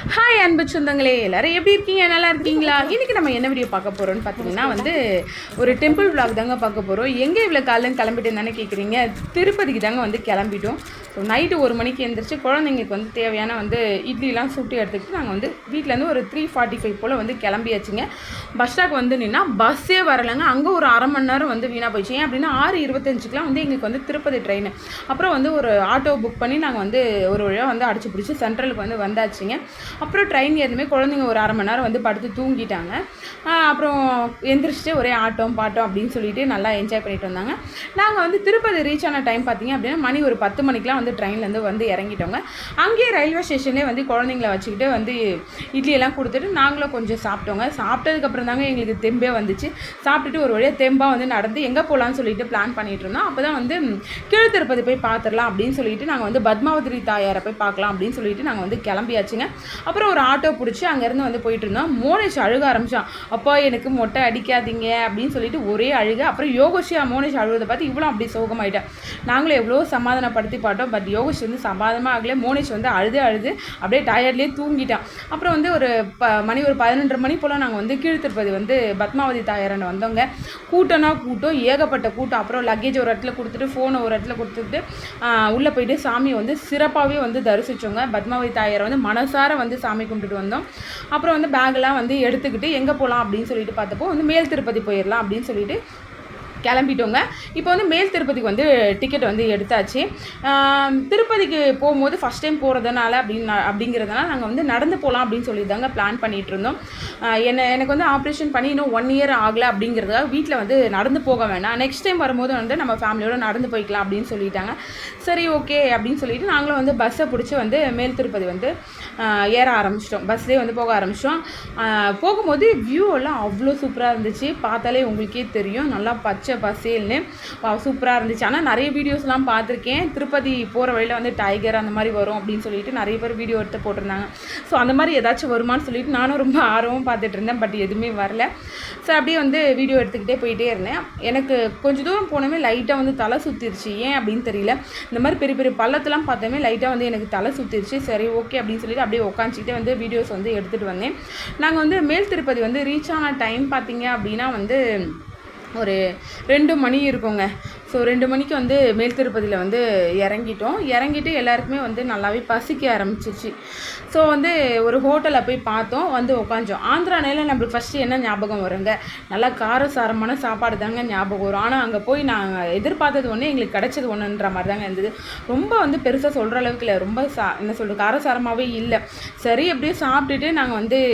Hi அன்பு சொந்தங்களே, எல்லோரும் எப்படி இருக்கீங்க? நல்லா இருக்கீங்களா? இன்றைக்கி நம்ம என்ன வீடியோ பார்க்க போகிறோம்னு பார்த்தீங்கன்னா ஒரு டெம்பிள் விளாக் தாங்க பார்க்க போகிறோம். எங்கே இவ்வளோ காலையில் கிளம்பிட்டு தானே கேட்குறீங்க? திருப்பதிக்கு தாங்க கிளம்பிட்டோம். ஸோ நைட்டு 1 மணிக்கு எழுந்திரிச்சு குழந்தைங்களுக்கு தேவையான இட்லிலாம் சுட்டு எடுத்துக்கிட்டு நாங்கள் வீட்டிலேருந்து ஒரு 3:45 போல் கிளம்பியாச்சுங்க. பஸ் ஸ்டாக் நின்னா பஸ்ஸே வரலைங்க. அங்கே ஒரு அரை மணி நேரம் வீணாக போயிடுச்சு. ஏன் அப்படின்னா 6:25க்குலாம் எங்களுக்கு திருப்பதி ட்ரெயின். அப்புறம் ஒரு ஆட்டோ புக் பண்ணி நாங்கள் ஒரு வழியாக அடிச்சு பிடிச்சி சென்ட்ரலுக்கு வந்தாச்சுங்க. அப்புறம் ட்ரெயின் ஏறுமே குழந்தைங்க ஒரு அரை மணி நேரம் படுத்து தூங்கிட்டாங்க. அப்புறம் எந்திரிச்சிட்டு ஒரே ஆட்டம் பாட்டம் அப்படின்னு சொல்லிட்டு நல்லா என்ஜாய் பண்ணிட்டு வந்தாங்க. நாங்கள் திருப்பதி ரீச் ஆன டைம் பார்த்தீங்க அப்படின்னா மணி ஒரு 10 மணிக்கெலாம் ட்ரெயின்லேருந்து இறங்கிட்டோங்க. அங்கேயே ரயில்வே ஸ்டேஷன்லேயே குழந்தைங்கள வச்சுக்கிட்டு இட்லியெல்லாம் கொடுத்துட்டு நாங்களும் கொஞ்சம் சாப்பிட்டோங்க. சாப்பிட்டதுக்கப்புறம் தாங்க எங்களுக்கு தெம்பே வந்துச்சு. சாப்பிட்டுட்டு ஒரு வழியாக தெம்பாக நடந்து எங்கே போகலான்னு சொல்லிட்டு பிளான் பண்ணிகிட்டு இருந்தோம். அப்போ தான் கீழ திருப்பதி போய் பார்த்துடலாம் அப்படின்னு சொல்லிட்டு நாங்கள் பத்மாவதி தாயாரை போய் பார்க்கலாம் அப்படின்னு சொல்லிட்டு நாங்கள் கிளம்பியாச்சுங்க. அப்புறம் ஒரு ஆட்டோ பிடிச்சி அங்கேருந்து போயிட்டு இருந்தோம். மோனேஷ் அழுக ஆரம்பித்தான். அப்பா எனக்கு மொட்டை அடிக்காதீங்க அப்படின்னு சொல்லிட்டு ஒரே அழுக. அப்புறம் யோகேஷா மோனேஷ் அழுகிறத பார்த்து இவ்வளோ அப்படி சோகமாயிட்டேன். நாங்களும் எவ்வளோ சமாதானப்படுத்தி பார்த்தோம். பட் யோகேஷ் சமாதானமாக ஆகலை. மோனேஷ் அழுது அப்படியே டயர்ட்லேயே தூங்கிட்டான். அப்புறம் ஒரு மணி ஒரு 11:30 மணி போல் நாங்கள் கீழ் திருப்பதி பத்மாவதி தாயாரனை வந்தோங்க. கூட்டம்னா கூட்டம், ஏகப்பட்ட கூட்டம். அப்புறம் லக்கேஜ் ஒரு இடத்துல கொடுத்துட்டு ஃபோனை ஒரு இடத்துல கொடுத்துட்டு உள்ளே போயிட்டு சாமியை சிறப்பாகவே தரிசித்தோங்க. பத்மாவதி தாயாரை மனசார சாமி கும்பிட்டுட்டு வந்தோம். அப்புறம் பேக்கெல்லாம் எடுத்துக்கிட்டு எங்கே போகலாம் அப்படின்னு சொல்லிட்டு பார்த்தப்போ மேல் திருப்பதி போயிடலாம் அப்படின்னு சொல்லிட்டு கிளம்பிட்டோங்க. இப்போ மேல் திருப்பதிக்கு டிக்கெட் எடுத்தாச்சு. திருப்பதிக்கு போகும்போது ஃபஸ்ட் டைம் போகிறதுனால அப்படிங்கிறதுனால நாங்கள் நடந்து போகலாம் அப்படின்னு சொல்லி தாங்க பிளான் பண்ணிகிட்டு இருந்தோம். எனக்கு ஆப்ரேஷன் பண்ணி இன்னும் 1 இயர் ஆகலை அப்படிங்கிறதுக்காக வீட்டில் நடந்து போக வேண்டாம், நெக்ஸ்ட் டைம் வரும்போது நம்ம ஃபேமிலியோடு நடந்து போய்க்கலாம் அப்படின்னு சொல்லிட்டாங்க. சரி ஓகே அப்படின்னு சொல்லிட்டு நாங்களும் பஸ்ஸை பிடிச்சி மேல் திருப்பதி ஏற ஆரம்பிச்சிட்டோம். பஸ்லேயே போக ஆரம்பிச்சிட்டோம். போகும்போது வியூ எல்லாம் அவ்வளோ சூப்பராக இருந்துச்சு. பார்த்தாலே உங்களுக்கே தெரியும், நல்லா பச்சை பசேல்னு சூப்பராக இருந்துச்சு. ஆனால் நிறைய வீடியோஸ்லாம் பார்த்துருக்கேன். திருப்பதி போகிற வழியில் டைகர் அந்த மாதிரி வரும் அப்படின்னு சொல்லிட்டு நிறைய பேர் வீடியோ எடுத்து போட்டிருந்தாங்க. ஸோ அந்த மாதிரி ஏதாச்சும் வருமானு சொல்லிட்டு நானும் ரொம்ப ஆர்வம் பார்த்துட்டு இருந்தேன். பட் எதுவுமே வரல. ஸோ அப்படியே வீடியோ எடுத்துக்கிட்டே போயிட்டே இருந்தேன். எனக்கு கொஞ்சம் தூரம் போனவே லைட்டாக தலை சுற்றிருச்சு. ஏன் அப்படின்னு தெரியல. இந்த மாதிரி பெரிய பெரிய பள்ளத்தெல்லாம் பார்த்தோமே லைட்டாக எனக்கு தலை சுற்றிருச்சு. சரி ஓகே அப்படின்னு சொல்லிட்டு அப்படியே உட்காந்துக்கிட்டே வீடியோஸ் எடுத்துகிட்டு வந்தேன். நாங்கள் மேல் திருப்பதி ரீச் ஆன டைம் பார்த்தீங்க அப்படின்னா ஒரு 2 மணி இருக்குங்க. ஸோ 2 மணிக்கு மேல் திருப்பதியில் இறங்கிட்டோம். இறங்கிட்டு எல்லாருக்குமே நல்லாவே பசிக்க ஆரம்பிச்சிச்சு. ஸோ ஒரு ஹோட்டலில் போய் பார்த்தோம், உட்காந்தோம். ஆந்திரானால நம்மளுக்கு ஃபஸ்ட்டு என்ன ஞாபகம் வருங்க? நல்லா காரசாரமான சாப்பாடு தாங்க ஞாபகம் வரும். ஆனால் அங்கே போய் நாங்கள் எதிர்பார்த்தது ஒன்று, எங்களுக்கு கிடைச்சது ஒன்றுன்ற மாதிரி தாங்க இருந்தது. ரொம்ப பெருசாக சொல்கிற அளவுக்கு இல்லை, ரொம்ப என்ன சொல்கிறது, காரசாரமாகவே இல்லை. சரி அப்படியே சாப்பிட்டுட்டு நாங்கள்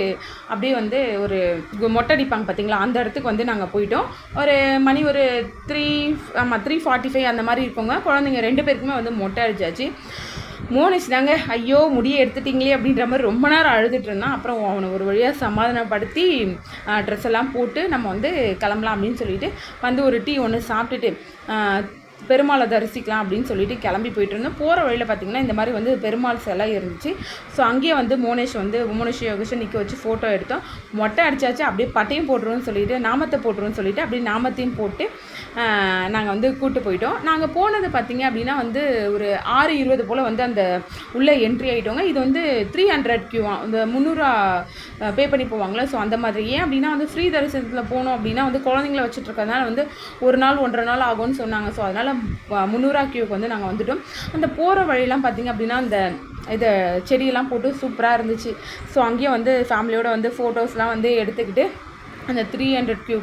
அப்படியே ஒரு மொட்டை அடிப்பாங்க பார்த்தீங்களா, அந்த இடத்துக்கு நாங்கள் போயிட்டோம். ஒரு மணி ஒரு 3:45 அந்த மாதிரி இருக்குங்க. குழந்தைங்க 2 பேருக்குமே மொட்டை அடிச்சாச்சு. மோனேஷ் தாங்க ஐயோ முடியை எடுத்துட்டிங்களே அப்படின்ற மாதிரி ரொம்ப நேரம் அழுதுட்டு இருந்தான். அப்புறம் அவனை ஒரு வழியாக சமாதானப்படுத்தி ட்ரெஸ் எல்லாம் போட்டு நம்ம கிளம்பலாம் அப்படின்னு சொல்லிட்டு ஒரு டீ ஒன்று சாப்பிட்டுட்டு பெருமாளை தரிசிக்கலாம் அப்படின்னு சொல்லிட்டு கிளம்பி போயிட்டு இருந்தோம். போகிற வழியில் பார்த்திங்கன்னா இந்த மாதிரி பெருமாள் சிலை இருந்துச்சு. ஸோ அங்கேயே மோனேஷ் யோகேஷை நிற்க வச்சு ஃபோட்டோ எடுத்தோம். மொட்டை அடித்தாச்சு. அப்படியே பட்டையும் போட்டுருவோன்னு சொல்லிட்டு நாமத்தை போட்டுருவோன்னு சொல்லிட்டு அப்படியே நாமத்தையும் போட்டு நாங்கள் கூட்டு போயிட்டோம். நாங்கள் போனது பார்த்திங்க அப்படின்னா ஒரு 6:20 போல் அந்த உள்ளே என்ட்ரி ஆகிட்டோங்க. இது 300 கியூவா, இந்த 300 பே பண்ணி போவாங்களே, ஸோ அந்த மாதிரி. ஏன் அப்படின்னா ஃப்ரீ தரிசனத்தில் போனோம் அப்படின்னா குழந்தைங்கள வச்சுட்டு இருக்கிறதுனால 1 நாள் 1.5 நாள் ஆகும்னு சொன்னாங்க. ஸோ அதனால் 300 கியூக்கு நாங்கள் வந்துட்டோம். அந்த போகிற வழியெல்லாம் பார்த்திங்க அப்படின்னா இந்த செடியெல்லாம் போட்டு சூப்பராக இருந்துச்சு. ஸோ அங்கேயும் ஃபேமிலியோடு ஃபோட்டோஸ்லாம் எடுத்துக்கிட்டு அந்த 300 கியூ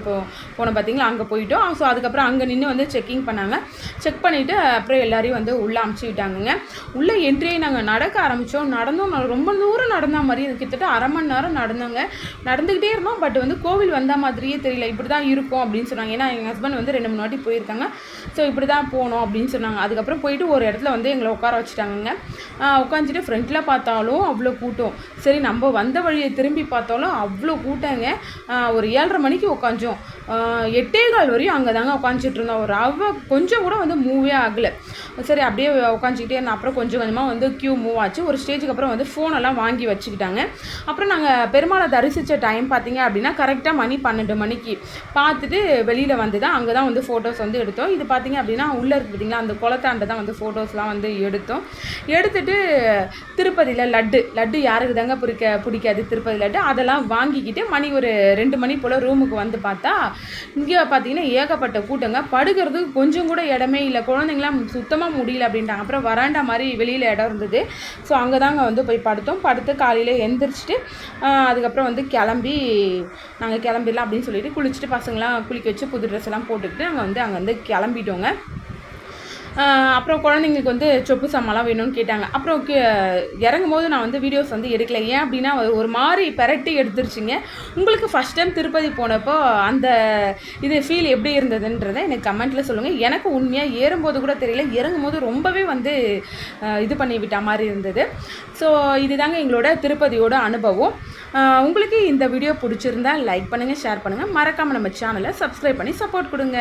போனோம் பார்த்தீங்களா, அங்கே போயிட்டோம். ஸோ அதுக்கப்புறம் அங்கே நின்று செக்கிங் பண்ணாங்க. செக் பண்ணிவிட்டு அப்புறம் எல்லோரையும் உள்ளே அமுச்சு விட்டாங்கங்க. உள்ளே என்ட்ரியை நாங்கள் நடக்க ஆரம்பித்தோம். ரொம்ப தூரம் நடந்த மாதிரி கிட்டத்தட்ட அரை மணி நேரம் நடந்தோங்க. நடந்துக்கிட்டே இருந்தோம். பட் கோவில் வந்த மாதிரியே தெரியல. இப்படி தான் இருக்கும் அப்படின்னு சொன்னாங்க. ஏன்னா எங்கள் ஹஸ்பண்ட் 2-3 வாட்டி போயிருக்காங்க. ஸோ இப்படி தான் போகணும் அப்படின்னு சொன்னாங்க. அதுக்கப்புறம் போயிட்டு ஒரு இடத்துல எங்களை உட்கார வச்சுட்டாங்கங்க. உட்காந்துட்டு ஃப்ரண்ட்டில் பார்த்தாலும் அவ்வளோ கூட்டம். சரி நம்ம வந்த வழியை திரும்பி பார்த்தாலும் அவ்வளோ கூட்டங்க. ஒரு 7:30 மணிக்கு உட்காந்தோம். 8:15 வரையும் அங்கே தாங்க உட்காந்துட்டு இருந்தோம். ஒரு கொஞ்சம் கூட மூவே ஆகலை. சரி அப்படியே உட்காந்துக்கிட்டே இருந்தேன். அப்புறம் கொஞ்சம் கொஞ்சமாக வந்து க்யூ மூவ் ஆச்சு. ஒரு ஸ்டேஜுக்கு அப்புறம் வந்து ஃபோனெல்லாம் வாங்கி வச்சுக்கிட்டாங்க. அப்புறம் நாங்கள் பெருமாளை தரிசித்த டைம் பார்த்திங்க அப்படின்னா கரெக்டாக மணி 12 மணிக்கு பார்த்துட்டு வெளியில் வந்து தான் அங்கே தான் வந்து ஃபோட்டோஸ் வந்து எடுத்தோம். இது பார்த்திங்க அப்படின்னா உள்ளே இருக்குது பார்த்திங்களா, அந்த குளத்தாண்ட தான் வந்து ஃபோட்டோஸ்லாம் வந்து எடுத்தோம். எடுத்துகிட்டு திருப்பதியில் லட்டு யாருக்கு தாங்க பிடிக்காது திருப்பதி லட்டு, அதெல்லாம் வாங்கிக்கிட்டு மணி ஒரு 2 மணி போல் ரூமுக்கு வந்து பார்த்தா இங்கே பார்த்திங்கன்னா ஏகப்பட்ட கூட்டங்க. படுக்கிறதுக்கு கொஞ்சம் கூட இடமே இல்லை, குழந்தைங்களாம் சுத்தமாக முடியல அப்படின்ட்டாங்க. அப்புறம் வராண்டா மாதிரி வெளியில் இடம் இருந்தது. ஸோ அங்கே தாங்க வந்து போய் படுத்து காலையில் எந்திரிச்சிட்டு அதுக்கப்புறம் வந்து நாங்கள் கிளம்பிடலாம் அப்படின்னு சொல்லிட்டு குளிச்சுட்டு பசங்களாம் குளிக்க வச்சு புது ட்ரெஸ் எல்லாம் போட்டுக்கிட்டு நாங்கள் அங்கே கிளம்பிட்டோங்க. அப்புறம் குழந்தைங்களுக்கு வந்து சொப்பு சாமான்லாம் வேணும்னு கேட்டாங்க. அப்புறம் இறங்கும் போது நான் வந்து வீடியோஸ் வந்து எடுக்கல. ஏன் அப்படின்னா ஒரு மாதிரி பெரட்டி எடுத்துருச்சுங்க. உங்களுக்கு ஃபஸ்ட் டைம் திருப்பதி போனப்போ அந்த இது ஃபீல் எப்படி இருந்ததுன்றதை எனக்கு கமெண்ட்டில் சொல்லுங்கள். எனக்கு உண்மையாக ஏறும்போது கூட தெரியல, இறங்கும்போது ரொம்பவே வந்து இது பண்ணி விட்ட மாதிரி இருந்தது. ஸோ இதுதாங்க எங்களோட திருப்பதியோட அனுபவம். உங்களுக்கு இந்த வீடியோ பிடிச்சிருந்தா லைக் பண்ணுங்கள், ஷேர் பண்ணுங்கள், மறக்காமல் நம்ம சேனலை சப்ஸ்கிரைப் பண்ணி சப்போர்ட் கொடுங்க.